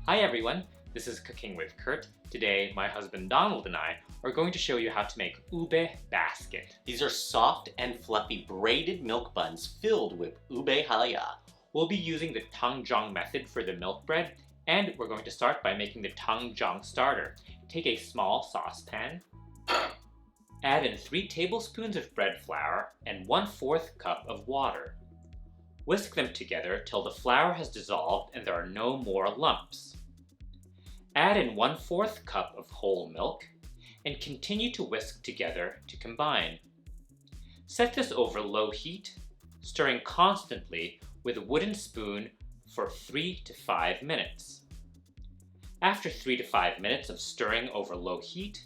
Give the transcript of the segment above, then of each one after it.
Hi everyone, this is Cooking with Kurt. Today, my husband Donald and I are going to show you how to make Ube Basket. These are soft and fluffy braided milk buns filled with Ube Halaya. We'll be using the Tangzhong method for the milk bread, and we're going to start by making the Tangzhong starter. Take a small saucepan, add in 3 tablespoons of bread flour and 1/4 cup of water. Whisk them together till the flour has dissolved and there are no more lumps. Add in 1/4 cup of whole milk and continue to whisk together to combine. Set this over low heat, stirring constantly with a wooden spoon for 3 to 5 minutes. After 3 to 5 minutes of stirring over low heat,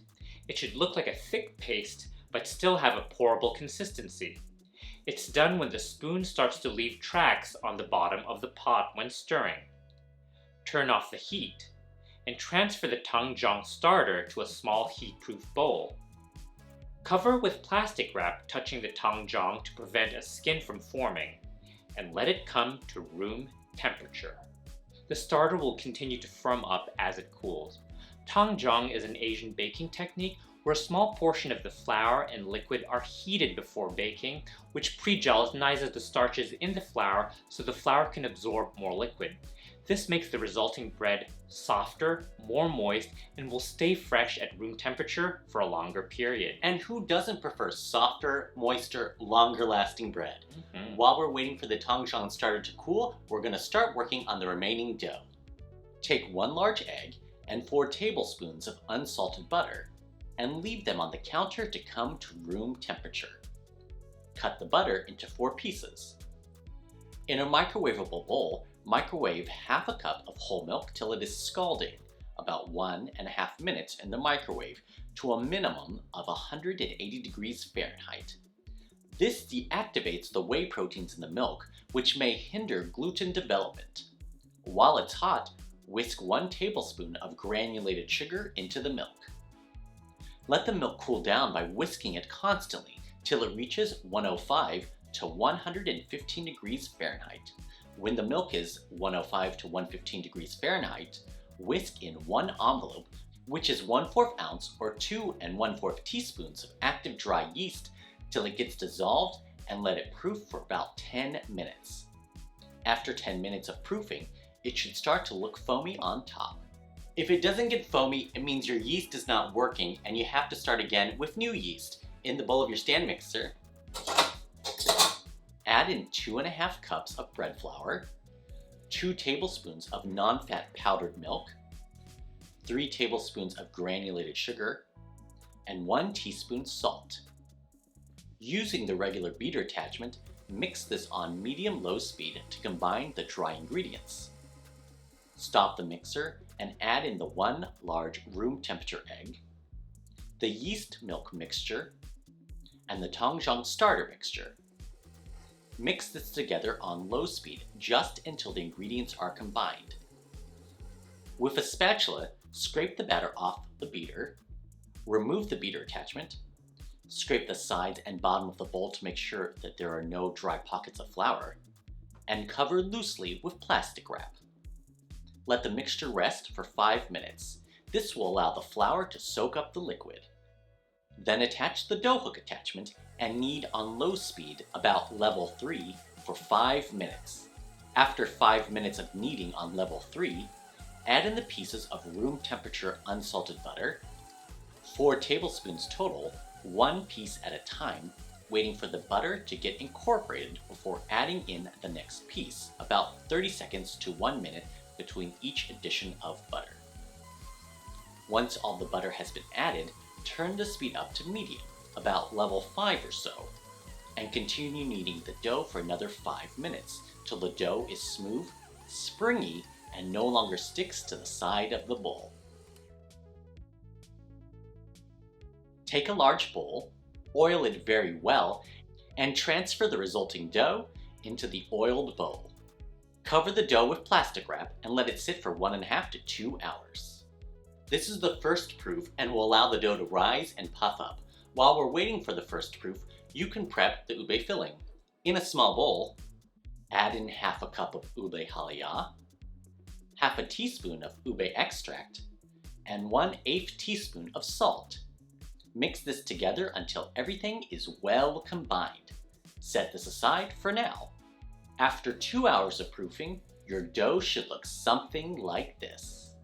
it should look like a thick paste but still have a pourable consistency. It's done when the spoon starts to leave tracks on the bottom of the pot when stirring. Turn off the heat and transfer the Tangzhong starter to a small heat-proof bowl. Cover with plastic wrap touching the Tangzhong to prevent a skin from forming, and let it come to room temperature. The starter will continue to firm up as it cools. Tangzhong is an Asian baking technique where a small portion of the flour and liquid are heated before baking, which pre-gelatinizes the starches in the flour so the flour can absorb more liquid. This makes the resulting bread softer, more moist, and will stay fresh at room temperature for a longer period. And who doesn't prefer softer, moister, longer-lasting bread? While we're waiting for the Tangzhong starter to cool, we're going to start working on the remaining dough. Take 1 large egg and 4 tablespoons of unsalted butter and leave them on the counter to come to room temperature. Cut the butter into 4 pieces. In a microwavable bowl, microwave 1/2 cup of whole milk till it is scalding, about 1.5 minutes in the microwave to a minimum of 180 degrees Fahrenheit. This deactivates the whey proteins in the milk, which may hinder gluten development. While it's hot, whisk 1 tablespoon of granulated sugar into the milk. Let the milk cool down by whisking it constantly till it reaches 105 to 115 degrees Fahrenheit. When the milk is 105 to 115 degrees Fahrenheit, whisk in 1 envelope, which is 1/4 ounce or 2 1/4 teaspoons of active dry yeast, till it gets dissolved, and let it proof for about 10 minutes. After 10 minutes of proofing, it should start to look foamy on top. If it doesn't get foamy, it means your yeast is not working and you have to start again with new yeast. In the bowl of your stand mixer, add in 2.5 cups of bread flour, 2 tablespoons of non-fat powdered milk, 3 tablespoons of granulated sugar, and 1 teaspoon salt. Using the regular beater attachment, mix this on medium-low speed to combine the dry ingredients. Stop the mixer and add in the 1 large room temperature egg, the yeast milk mixture, and the Tangzhong starter mixture. Mix this together on low speed just until the ingredients are combined. With a spatula, scrape the batter off the beater, remove the beater attachment, scrape the sides and bottom of the bowl to make sure that there are no dry pockets of flour, and cover loosely with plastic wrap. Let the mixture rest for 5 minutes. This will allow the flour to soak up the liquid. Then attach the dough hook attachment and knead on low speed, about level 3, for 5 minutes. After 5 minutes of kneading on level 3, add in the pieces of room temperature unsalted butter, 4 tablespoons total, 1 piece at a time, waiting for the butter to get incorporated before adding in the next piece, about 30 seconds to 1 minute between each addition of butter. Once all the butter has been added, turn the speed up to medium, about level 5 or so, and continue kneading the dough for another 5 minutes till the dough is smooth, springy, and no longer sticks to the side of the bowl. Take a large bowl, oil it very well, and transfer the resulting dough into the oiled bowl. Cover the dough with plastic wrap and let it sit for 1.5 to 2 hours. This is the first proof and will allow the dough to rise and puff up. While we're waiting for the first proof, you can prep the ube filling. In a small bowl, add in 1/2 cup of Ube Halaya, half a teaspoon of ube extract, and 1/8 teaspoon of salt. Mix this together until everything is well combined. Set this aside for now. After 2 hours of proofing, your dough should look something like this.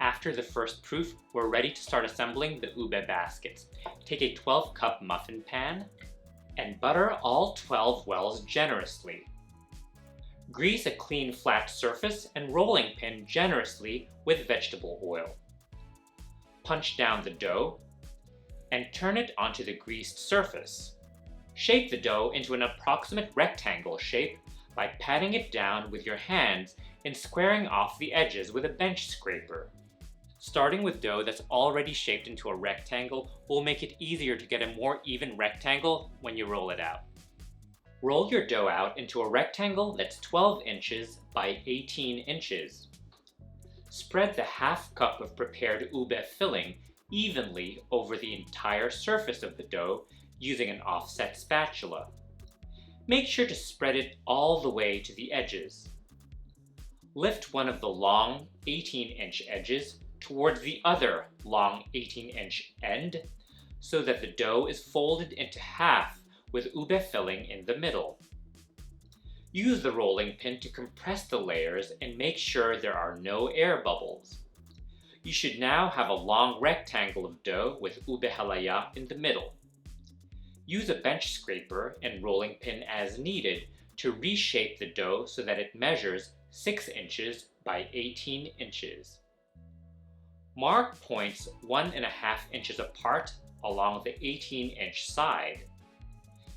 After the first proof, we're ready to start assembling the ube baskets. Take a 12-cup muffin pan and butter all 12 wells generously. Grease a clean flat surface and rolling pin generously with vegetable oil. Punch down the dough and turn it onto the greased surface. Shape the dough into an approximate rectangle shape by patting it down with your hands and squaring off the edges with a bench scraper. Starting with dough that's already shaped into a rectangle will make it easier to get a more even rectangle when you roll it out. Roll your dough out into a rectangle that's 12 inches by 18 inches. Spread the half cup of prepared ube filling evenly over the entire surface of the dough using an offset spatula. Make sure to spread it all the way to the edges. Lift one of the long 18-inch edges towards the other long 18-inch end so that the dough is folded into half with ube filling in the middle. Use the rolling pin to compress the layers and make sure there are no air bubbles. You should now have a long rectangle of dough with Ube Halaya in the middle. Use a bench scraper and rolling pin as needed to reshape the dough so that it measures 6 inches by 18 inches. Mark points 1.5 inches apart along the 18-inch side.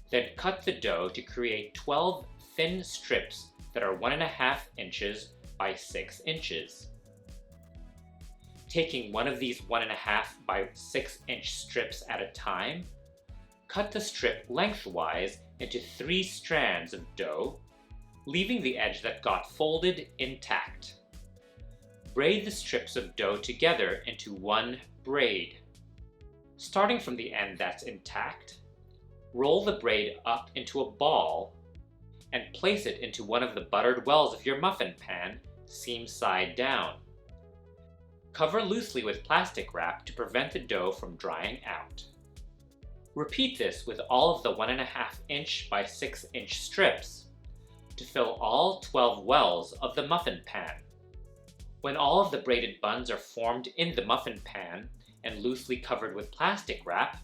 Then cut the dough to create 12 thin strips that are 1.5 inches by 6 inches. Taking one of these 1.5 by 6 inch strips at a time, cut the strip lengthwise into 3 strands of dough, leaving the edge that got folded intact. Braid the strips of dough together into one braid. Starting from the end that's intact, roll the braid up into a ball and place it into one of the buttered wells of your muffin pan, seam side down. Cover loosely with plastic wrap to prevent the dough from drying out. Repeat this with all of the 1.5 inch by 6 inch strips to fill all 12 wells of the muffin pan. When all of the braided buns are formed in the muffin pan and loosely covered with plastic wrap,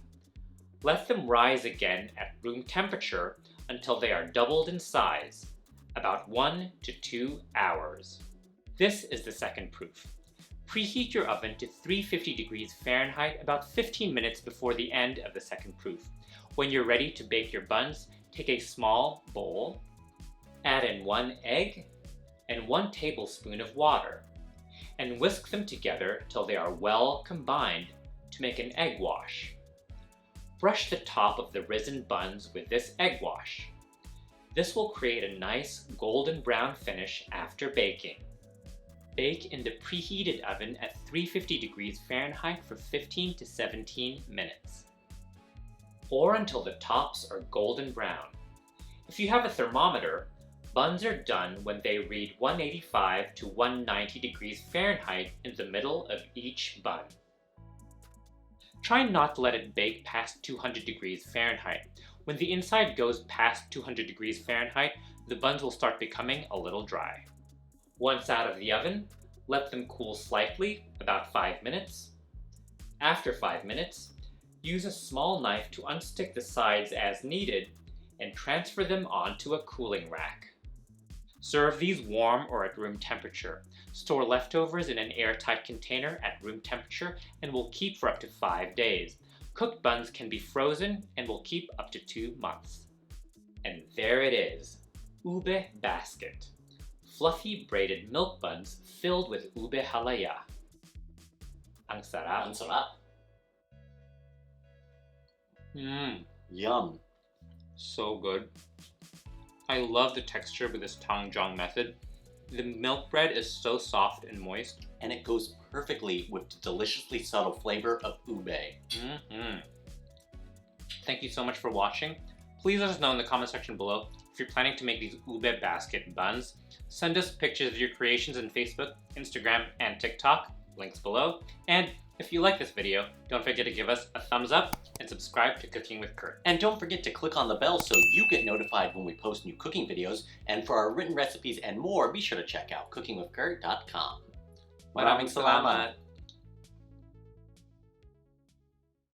let them rise again at room temperature until they are doubled in size, about 1 to 2 hours. This is the second proof. Preheat your oven to 350 degrees Fahrenheit about 15 minutes before the end of the second proof. When you're ready to bake your buns, take a small bowl, add in 1 egg and 1 tablespoon of water, and whisk them together till they are well combined to make an egg wash. Brush the top of the risen buns with this egg wash. This will create a nice golden brown finish after baking. Bake in the preheated oven at 350 degrees Fahrenheit for 15 to 17 minutes, or until the tops are golden brown. If you have a thermometer, buns are done when they read 185 to 190 degrees Fahrenheit in the middle of each bun. Try not to let it bake past 200 degrees Fahrenheit. When the inside goes past 200 degrees Fahrenheit, the buns will start becoming a little dry. Once out of the oven, let them cool slightly, about 5 minutes. After 5 minutes, use a small knife to unstick the sides as needed and transfer them onto a cooling rack. Serve these warm or at room temperature. Store leftovers in an airtight container at room temperature and will keep for up to 5 days. Cooked buns can be frozen and will keep up to 2 months. And there it is, Ube Basket. Fluffy braided milk buns filled with Ube Halaya. Ang sarap. Ang sarap. Yum. So good. I love the texture with this Tangzhong method. The milk bread is so soft and moist. And it goes perfectly with the deliciously subtle flavor of ube. Thank you so much for watching. Please let us know in the comment section below if you're planning to make these Ube Basket buns, send us pictures of your creations on Facebook, Instagram, and TikTok, links below. And if you like this video, don't forget to give us a thumbs up and subscribe to Cooking with Kurt. And don't forget to click on the bell so you get notified when we post new cooking videos. And for our written recipes and more, be sure to check out cookingwithkurt.com. Maraming salamat!